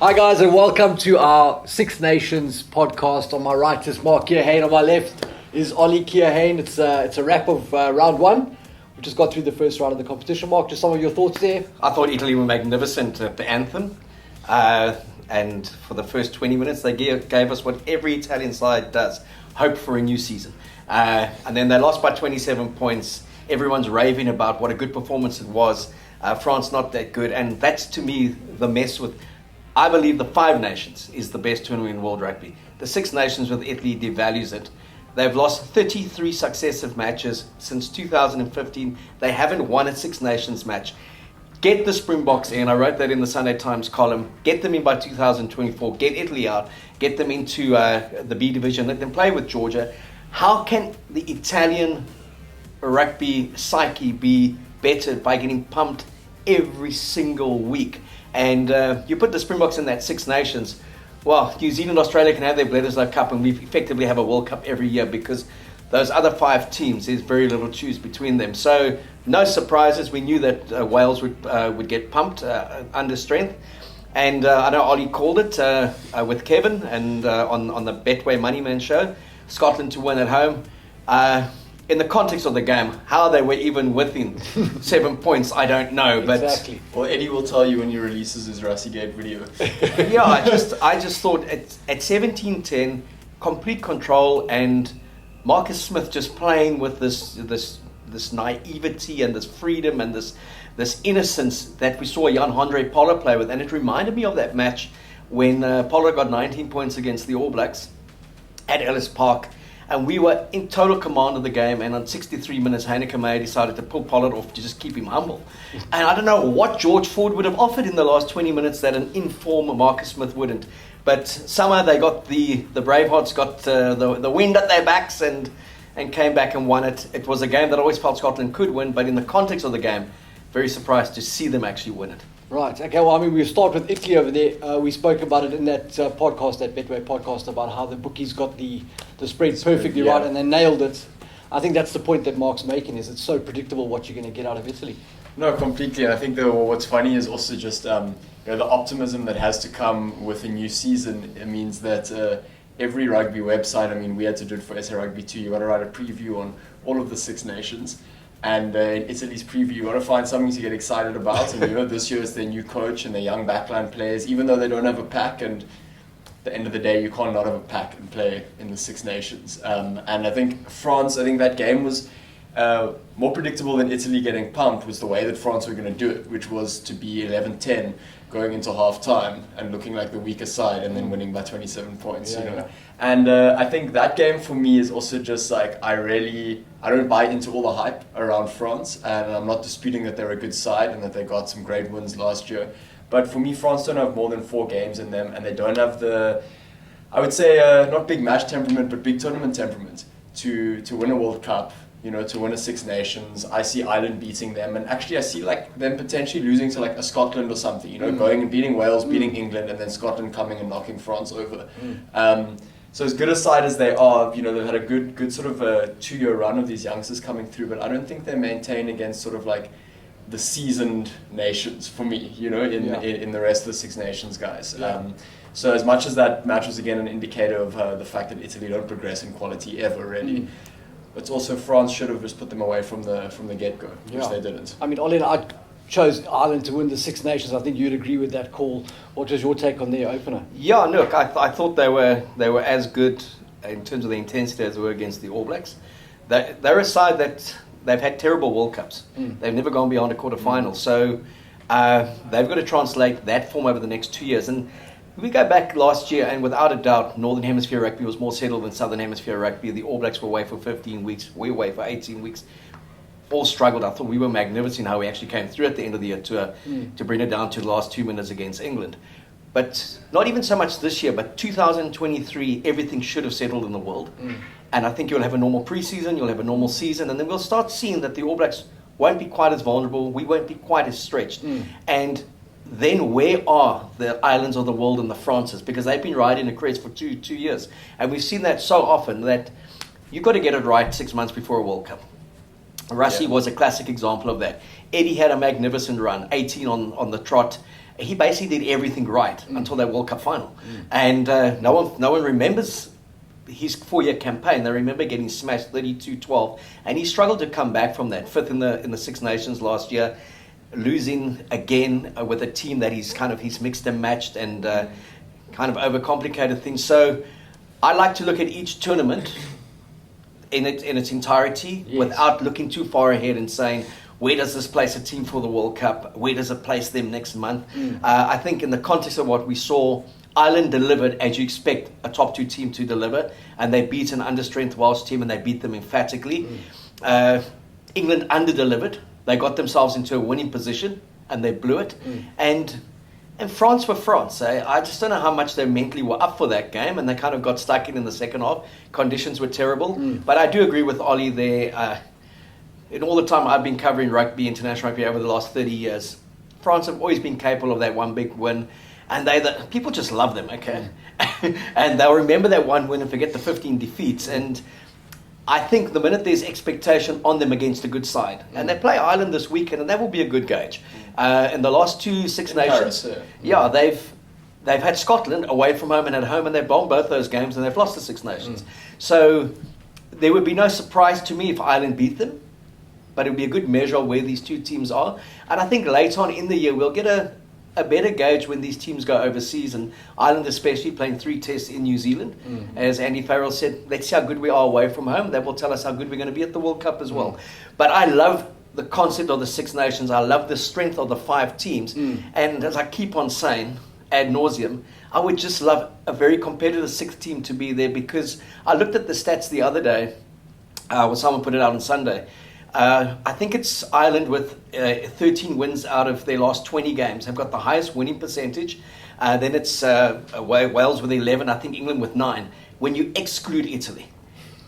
Hi guys, and welcome to our Six Nations podcast. On my right is Mark Keohane, on my left is Ollie Keohane. It's a wrap of round one. We just got through the first round of the competition. Mark, just some of your thoughts there? I thought Italy were magnificent at the anthem. And for the first 20 minutes, they gave us what every Italian side does, hope for a new season. And then they lost by 27 points. Everyone's raving about what a good performance it was. France not that good. And that's, to me, the mess with... I believe the Five Nations is the best tournament in world rugby. The Six Nations with Italy devalues it. They've lost 33 successive matches since 2015. They haven't won a Six Nations match. Get the Springboks in. I wrote that in the Sunday Times column. Get them in by 2024. Get Italy out. Get them into the B division. Let them play with Georgia. How can the Italian rugby psyche be bettered by getting pumped every single week? And you put the Springboks in that Six Nations. Well, New Zealand, Australia can have their Bledisloe Cup, and we effectively have a World Cup every year because those other five teams, there's very little to choose between them. So no surprises. We knew that Wales would get pumped under strength. And I know Ollie called it with Kevin and on the Betway Moneyman show, Scotland to win at home. In the context of the game, how they were even within 7 points, I don't know. But exactly. Well, Eddie will tell you when he releases his Rassie Gate video. Yeah, I just thought at 17-10, complete control, and Marcus Smith just playing with this naivety and this freedom and this innocence that we saw Jan-Andre Pollard play with. And it reminded me of that match when Pollard got 19 points against the All Blacks at Ellis Park. And we were in total command of the game, and on 63 minutes, Heineke Meyer decided to pull Pollard off to just keep him humble. And I don't know what George Ford would have offered in the last 20 minutes that an informed Marcus Smith wouldn't. But somehow they got the Bravehearts got the wind at their backs and came back and won it. It was a game that I always felt Scotland could win, but in the context of the game, very surprised to see them actually win it. Right, okay, well, I mean, we'll start with Italy over there. We spoke about it in that podcast, that Betway podcast, about how the bookies got the spread perfectly right and they nailed it. I think that's the point that Mark's making, is it's so predictable what you're going to get out of Italy. No, completely. And I think what's funny is also just the optimism that has to come with a new season. It means that every rugby website, I mean, we had to do it for SA Rugby too. You got to write a preview on all of the Six Nations. And in Italy's preview, you got to find something to get excited about. And this year is their new coach and their young backline players, even though they don't have a pack. And at the end of the day, you can't not have a pack and play in the Six Nations. And I think France, that game was more predictable than Italy getting pumped, was the way that France were going to do it, which was to be 11-10 going into half time and looking like the weaker side and then winning by 27 points. Yeah. And I think that game for me is also just like, I don't buy into all the hype around France, and I'm not disputing that they're a good side and that they got some great wins last year. But for me, France don't have more than 4 games in them, and they don't have the, I would say, not big match temperament, but big tournament temperament to win a World Cup, to win a Six Nations. I see Ireland beating them, and actually I see like them potentially losing to like a Scotland or something, going and beating Wales, beating England, and then Scotland coming and knocking France over. So as good a side as they are, they've had a good sort of a 2-year run of these youngsters coming through, but I don't think they maintain against sort of like the seasoned nations for me, in the rest of the Six Nations guys. Yeah. So as much as that match was again an indicator of the fact that Italy don't progress in quality ever really, it's also France should have just put them away from the get-go, which they didn't. I mean, Ollie, I chose Ireland to win the Six Nations. I think you'd agree with that call. What was your take on their opener? Yeah, look, I thought they were as good in terms of the intensity as they were against the All Blacks. They're a side that they've had terrible World Cups. They've never gone beyond a quarter-final. So they've got to translate that form over the next 2 years. And if we go back last year, and without a doubt, Northern Hemisphere rugby was more settled than Southern Hemisphere rugby. The All Blacks were away for 15 weeks. We were away for 18 weeks. All struggled. I thought we were magnificent how we actually came through at the end of the year to bring it down to the last 2 minutes against England. But not even so much this year, but 2023, everything should have settled in the world. And I think you'll have a normal preseason, you'll have a normal season, and then we'll start seeing that the All Blacks won't be quite as vulnerable, we won't be quite as stretched. And then where are the islands of the world and the Frances? Because they've been riding a crest for two years. And we've seen that so often that you've got to get it right 6 months before a World Cup. Rassie was a classic example of that. Eddie had a magnificent run, 18 on the trot. he basically did everything right until that World Cup final. And no one remembers his 4-year campaign. They remember getting smashed 32-12, and he struggled to come back from that. 5th in the Six Nations last year, losing again with a team that he's mixed and matched and kind of overcomplicated things. So I like to look at each tournament in its entirety, without looking too far ahead and saying, where does this place a team for the World Cup? Where does it place them next month? I think in the context of what we saw, Ireland delivered as you expect a top 2 team to deliver, and they beat an understrength Welsh team, and they beat them emphatically. England underdelivered. They got themselves into a winning position, and they blew it. And France were France. I just don't know how much they mentally were up for that game, and they kind of got stuck in the second half. Conditions were terrible. But I do agree with Ollie there. In all the time I've been covering rugby, international rugby, over the last 30 years, France have always been capable of that one big win. And people just love them, okay? And they'll remember that one win and forget the 15 defeats. And I think the minute there's expectation on them against a good side, and they play Ireland this weekend, and that will be a good gauge. In the last 2 Six Nations, they've had Scotland away from home and at home, and they've bombed both those games, and they've lost the Six Nations. So there would be no surprise to me if Ireland beat them, but it would be a good measure of where these 2 teams are. And I think later on in the year, we'll get a better gauge when these teams go overseas, and Ireland especially playing 3 tests in New Zealand. As Andy Farrell said, let's see how good we are away from home. That will tell us how good we're going to be at the World Cup as well. But I love the concept of the Six Nations. I love the strength of the 5 teams. And as I keep on saying, ad nauseum, I would just love a very competitive 6th team to be there, because I looked at the stats the other day, someone put it out on Sunday. I think it's Ireland with 13 wins out of their last 20 games have got the highest winning percentage. Then it's Wales with 11, I think England with 9, when you exclude Italy.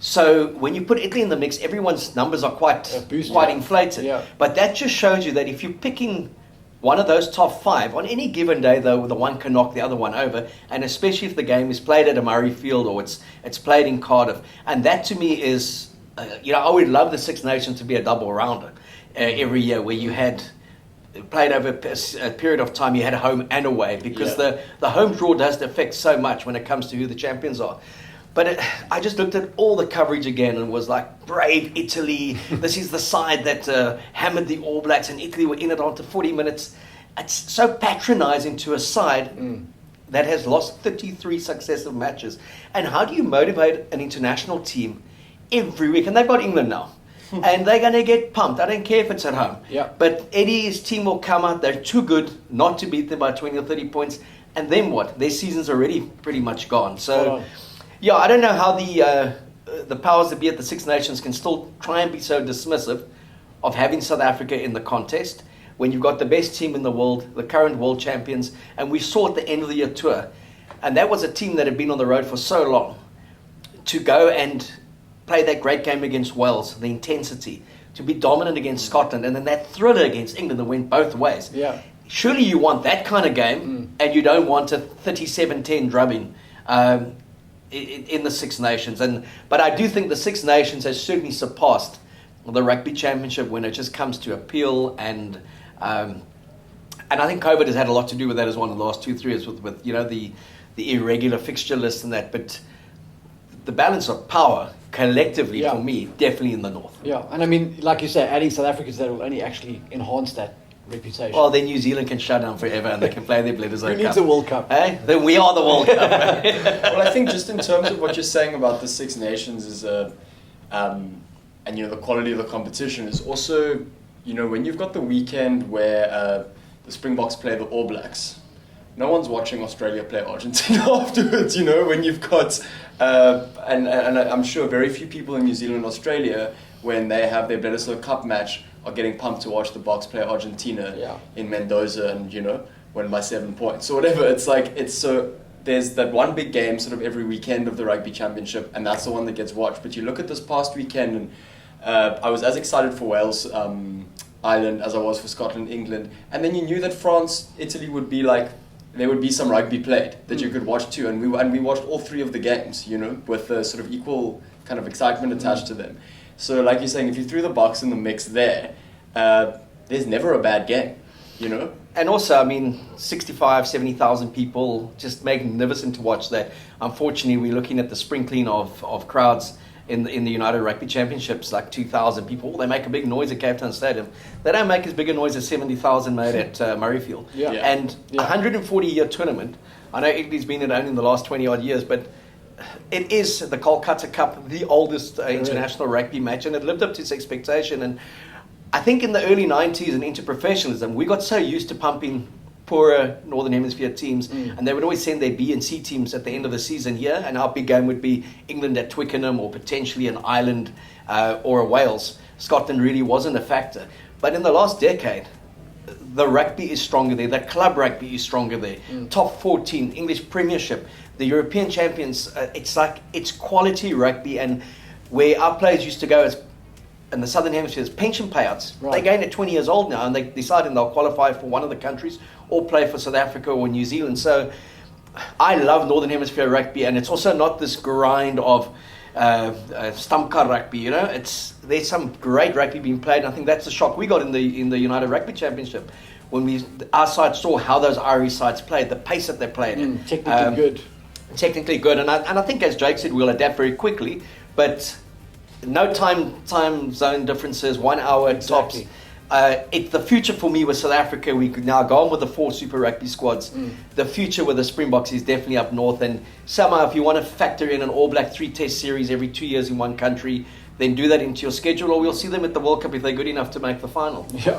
So when you put Italy in the mix, everyone's numbers are quite inflated. Yeah. But that just shows you that if you're picking one of those top 5, on any given day, though, the one can knock the other one over, and especially if the game is played at a Murrayfield or it's played in Cardiff. And that to me is... I would love the Six Nations to be a double rounder every year, where you had played over a period of time, you had a home and away, because the home draw does affect so much when it comes to who the champions are. But I just looked at all the coverage again and was like, brave Italy, this is the side that hammered the All Blacks, and Italy were in it after 40 minutes. It's so patronizing to a side that has lost 33 successive matches. And how do you motivate an international team every week? And they've got England now, and they're going to get pumped. I don't care if it's at home. But Eddie's team will come out. They're too good not to beat them by 20 or 30 points. And then what? Their season's already pretty much gone. So, I don't know how the powers that be at the Six Nations can still try and be so dismissive of having South Africa in the contest when you've got the best team in the world, the current world champions. And we saw at the end of the year tour, and that was a team that had been on the road for so long, to go and play that great game against Wales, the intensity, to be dominant against Scotland, and then that thriller against England that went both ways. Surely you want that kind of game, and you don't want a 37-10 drubbing in the Six Nations. But I do think the Six Nations has certainly surpassed the Rugby Championship when it just comes to appeal, and I think COVID has had a lot to do with that as well in the last 2-3 years with the irregular fixture list and that. But the balance of power collectively, for me, definitely in the north. And I mean, like you say, adding South Africans, that will only actually enhance that reputation. Well, then New Zealand can shut down forever and they can play their Bledisloe Cup. Who needs a World Cup? Then we are the World Cup. Well, I think just in terms of what you're saying about the Six Nations is the quality of the competition is also, when you've got the weekend where the Springboks play the All Blacks, no one's watching Australia play Argentina afterwards, when you've got, and I'm sure very few people in New Zealand and Australia, when they have their Bledisloe Cup match, are getting pumped to watch the Boks play Argentina in Mendoza and, win by 7 points or whatever. There's that one big game sort of every weekend of the Rugby Championship, and that's the one that gets watched. But you look at this past weekend, and I was as excited for Wales, Ireland, as I was for Scotland, England. And then you knew that France, Italy would be like, there would be some rugby played that you could watch too. And we watched all 3 of the games, with a sort of equal kind of excitement attached to them. So like you're saying, if you threw the Boks in the mix there's never a bad game. you know. And also, I mean, 65, 70,000 people, just magnificent to watch that. Unfortunately, we're looking at the sprinkling of crowds in the United Rugby Championships, like 2,000 people. They make a big noise at Cape Town Stadium. They don't make as big a noise as 70,000 made at Murrayfield. Yeah. And 140-year tournament. I know Italy's been in it only in the last 20-odd years, but it is the Kolkata Cup, the oldest international rugby match, and it lived up to its expectation. And I think in the early 90s and into professionalism, we got so used to pumping poorer Northern Hemisphere teams, and they would always send their B and C teams at the end of the season here, and our big game would be England at Twickenham or potentially an Ireland or a Wales. Scotland really wasn't a factor. But in the last decade, the rugby is stronger there, the club rugby is stronger there. Top 14, English Premiership, the European champions, it's quality rugby, and where our players used to go as in the Southern Hemisphere, pension payouts. Right. They're going at 20 years old now, and they decided they'll qualify for one of the countries or play for South Africa or New Zealand. So I love Northern Hemisphere rugby, and it's also not this grind of stamkar rugby. You know, there's some great rugby being played, and I think that's the shock we got in the United Rugby Championship when our side saw how those Irish sides played, the pace that they played. Technically good. And I think, as Jake said, we'll adapt very quickly, but no time zone differences, 1 hour Exactly. tops. It's the future for me with South Africa. We could now go on with the 4 Super Rugby squads. The future with the Springboks is definitely up north, and somehow if you want to factor in an All Black 3-test series every 2 years in one country, then do that into your schedule, or we'll see them at the World Cup if they're good enough to make the final. Yeah.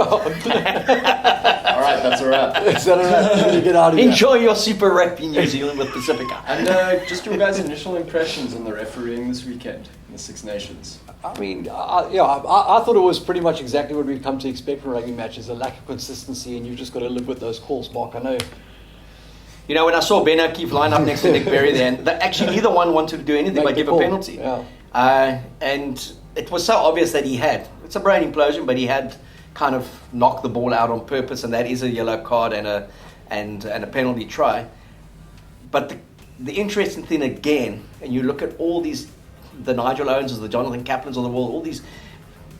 All right, that's a wrap. Is that all right? You get out of here. Enjoy your Super Rugby New Zealand with Pacifica. And just your guys' initial impressions on the refereeing this weekend in the Six Nations. I mean, I thought it was pretty much exactly what we've come to expect from rugby matches, a lack of consistency, and you've just got to live with those calls, Mark. I know. You know, when I saw Ben O'Keefe line up next to Nick Berry there, and actually neither one wanted to do anything but give a penalty. Yeah. And it was so obvious that it's a brain implosion, but he had kind of knocked the ball out on purpose, and that is a yellow card and a penalty try. But the interesting thing again, and you look at all these, the Nigel Owenses, the Jonathan Kaplans of the world, all these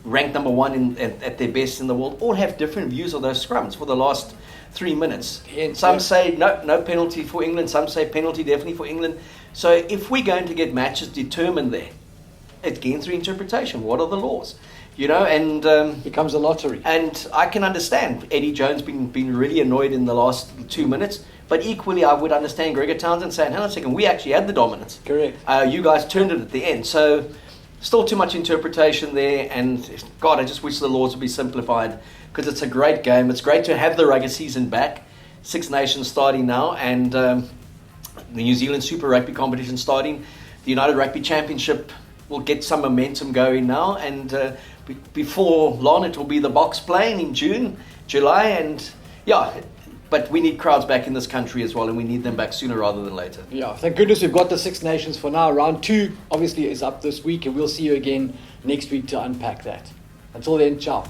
ranked number one at their best in the world, all have different views of those scrums for the last 3 minutes. Some say no penalty for England, some say penalty definitely for England. So if we're going to get matches determined there, it's again through interpretation. What are the laws? You know, and becomes a lottery. And I can understand Eddie Jones being really annoyed in the last 2 minutes, but equally I would understand Gregor Townsend saying, hang on a second, we actually had the dominance. Correct. You guys turned it at the end. So still too much interpretation there, and God, I just wish the laws would be simplified, because it's a great game. It's great to have the rugby season back. Six Nations starting now, and the New Zealand Super Rugby competition starting. The United Rugby Championship will get some momentum going now, and before long it will be the Boks playing in June, July, and but we need crowds back in this country as well, and we need them back sooner rather than later. Yeah, thank goodness we've got the Six Nations for now. Round 2 obviously is up this week, and we'll see you again next week to unpack that. Until then, ciao.